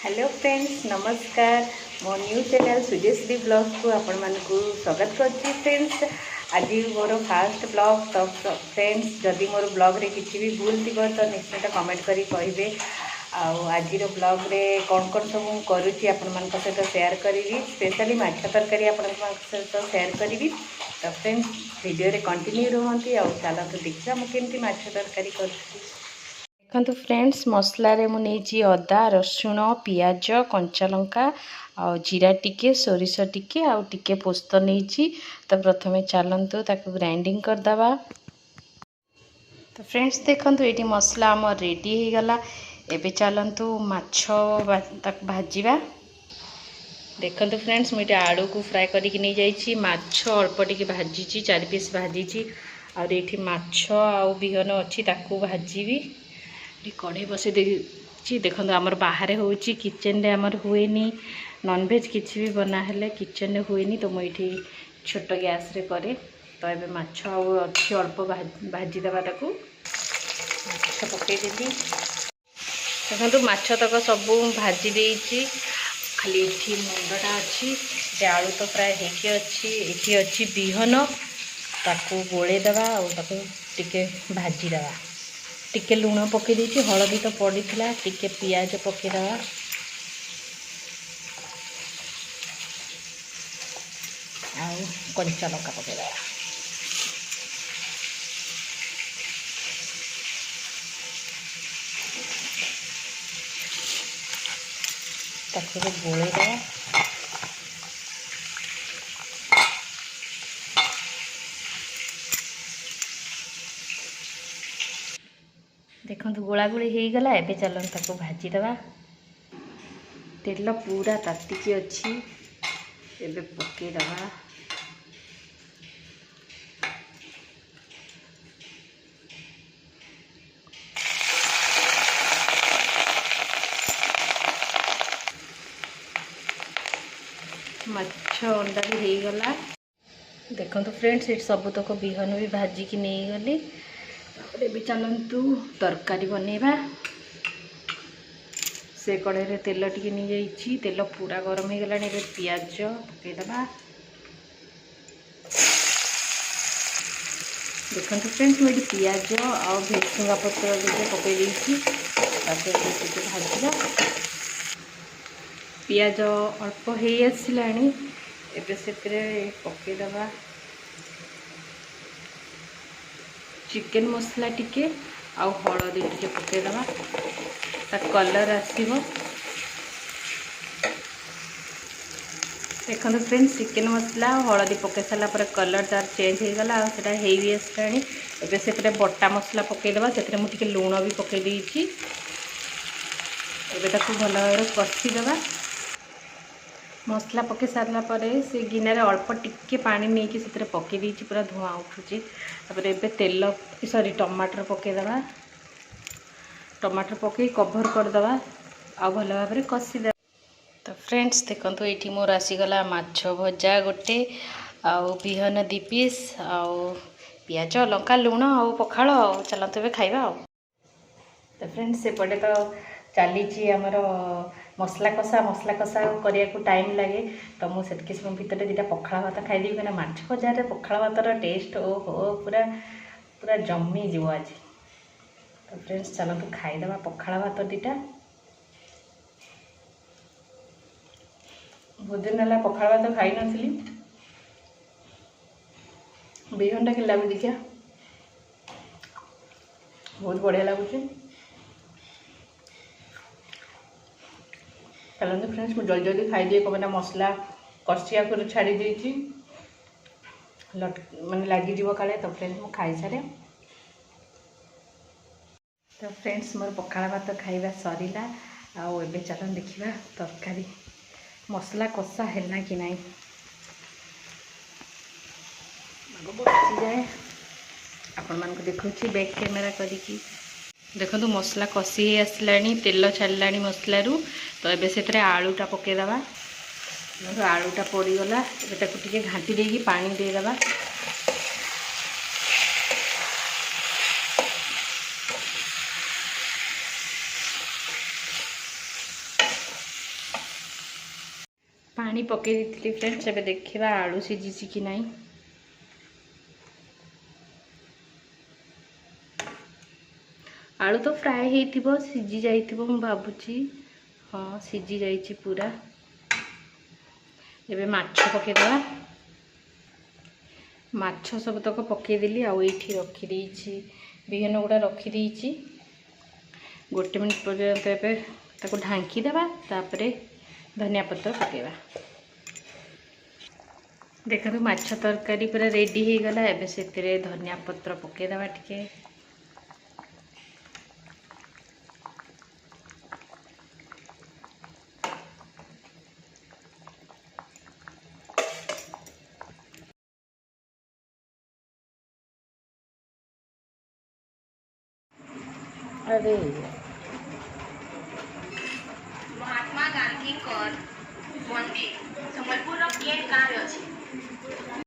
Hello friends नमस्कार मो new channel सुजेश्री blog को आपण मानकु स्वागत करछि। फ्रेंड्स आज मोर फास्ट ब्लॉग तो फ्रेंड्स जदि मोर ब्लॉग रे किसी भी भूल थी तो निश्चित कमेंट करी कहिबे। आज ब्लॉग रे कौन कौन सब करुच्ची आपण मान सहित शेयर करी स्पेशली माछ तरकारी आपण सहित शेयर करी। तो फ्रेंड्स वीडियो रे कंटिन्यू रुहंती आ चलते देखा मुझे केमती माछ तरकारी करुच्ची। देखो फ्रेंड्स मसला रे मु नेची अदा रसुण पियाज कंचा लंका आ जीरा टिके सोरिष टिके आ टिके पोस्त नेची। तो प्रथमे चलतु ताकू ग्राइंडिंग करदवा। तो फ्रेंड्स देखो ये मसला आम रेडी हो गला। एबे चलतु माछ भाजीबा। देखो फ्रेंड्स मुझे आलू को फ्राए करके नहीं जाइए माछ अल्प टिके भाजी 4 पीस भाजी और ये माछ आ बिहन अच्छी ताकू भाजी कढ़ई बसई देखिए। देखो आमर बाहर हो किचन रे आमर हुए नॉनवेज किसी भी बना हेले किचन रे हुए तो मुझे छोट गैस रे करे। तो ये माछ अच्छी अल्प भाजीदेवा ताकू माछ पकई देती। देखो माछ तक सब भाजी देती खाली ये मुंडटा अच्छी आलू तो प्राय होकी अच्छी ये अच्छी बिहन ताकू गोले दवा और टिके भाजीदेवा। टिके लुण पकई देती हलदी तो पड़ी थी टिके पियाज पकईदवा आउ कंचा लंका पकईदवा। ताकू गोले दवा देखो गोला गोली हो गला। एबे चलन ताको भाजीदेवा। तेल पूरा तातिकी अच्छी एबे पकईदवा। माछ अंडा भी हो गला। देखो फ्रेंड्स ये सब तक बिहन भी भाजिकी नहीं गली। भी चलतु तरकारी बनैबा। से कड़े रे तेल टिके नहीं जाइए तेल पूरा गरम हो गला। पियाज पकईदवा। देखो फ्रेंड्स मुझे पियाज आ भेसुंगा पत्र पकई देती भाजवा। पियाज अल्प हो आसला एबे से पकईदवा चिकेन मसला टिके आ हलदी टिके पकईदवा ता कलर आसीबो। देखो फ्रेंड्स चिकेन मसला हलदी पकई सारा पर कलर तार चेंज हो गला आसा हो आसला। एबे से बटा मसला पकईदवा से मुझे लुण भी पकई देती एबे ताकू भल भाव कषिदेवा। मसला पकई सारा पर से गिनारे अल्प टिके पानी नहीं कि से पकई देती पूरा धुआं उठुची। तापर एबे तेल सॉरी टमाटर पकईदवा। टमाटर पकई कभर करदवा आ भल भाव कषिदेवा। तो फ्रेंड्स देखो ये मोर आसीगला माछ भजा गोटे आउ बिहन 2 पीस आउ पियाज लंका लुण आ पखाड़ चलते हुए खाइबा। तो फ्रेंड्स सेपटे तो चली आमर मसला कषा करने को टाइम लगे। तो मुझे समय भितर 2टा पखाड़ भात खाईदेवी क्या माछ भजार पखाड़ भातर टेस्ट ओ हो पूरा पूरा जमी जीव आज। तो फ्रेंड्स चलते खाईदेवा पखाड़ भात 2टा। बहुत दिन है पखाड़ भात खाई नी बिहनटा कि लगुच देखिया बहुत बढ़िया लगुच। चलते फ्रेंड्स मुझे जल्दी जल्दी खाईदिए कम मसला कषिया को छाड़ी देती मैंने लगिज काले। तो फ्रेंड्स मुझे खाई सारे। तो फ्रेंड्स मोर पखाड़ भात खाइबा सरीला आउ एबे चलन देखिबा तरकारी मसला कषा है कि नहीं बसी जाए आपण मान देखुची बैक कैमेरा करी। देखो तो मसला कषि आसला तेल छाड़ा मसलू। तो ये से आलूटा पकईदवा। आलूटा पड़गला टे घाटी देकी पानी देदेवा। पानी पकई दी फ्रेंड्स। एबे देखिबा आलू सिझी कि नहीं। आलू तो फ्राए होइथिबो सिझी जाइथिबो मु भाबुची। हाँ सिझी जाइछि पूरा। एबे माछ पकेइदेबा। माछ सब तक पकईदेली आउ एठी रखी देइछि बिहन गुड़ा रखी देइछि। गोटे मिनिट पर्यंत एबे ताको ढांकी देबा तापरे धनिया पत्र पकेइबा। देखो माछ तरकारी पूरा रेडी हो गला। एबे सेतिरे धनिया पत्र पकेइदेबा टिके। अरे महात्मा गांधी कर मंदिर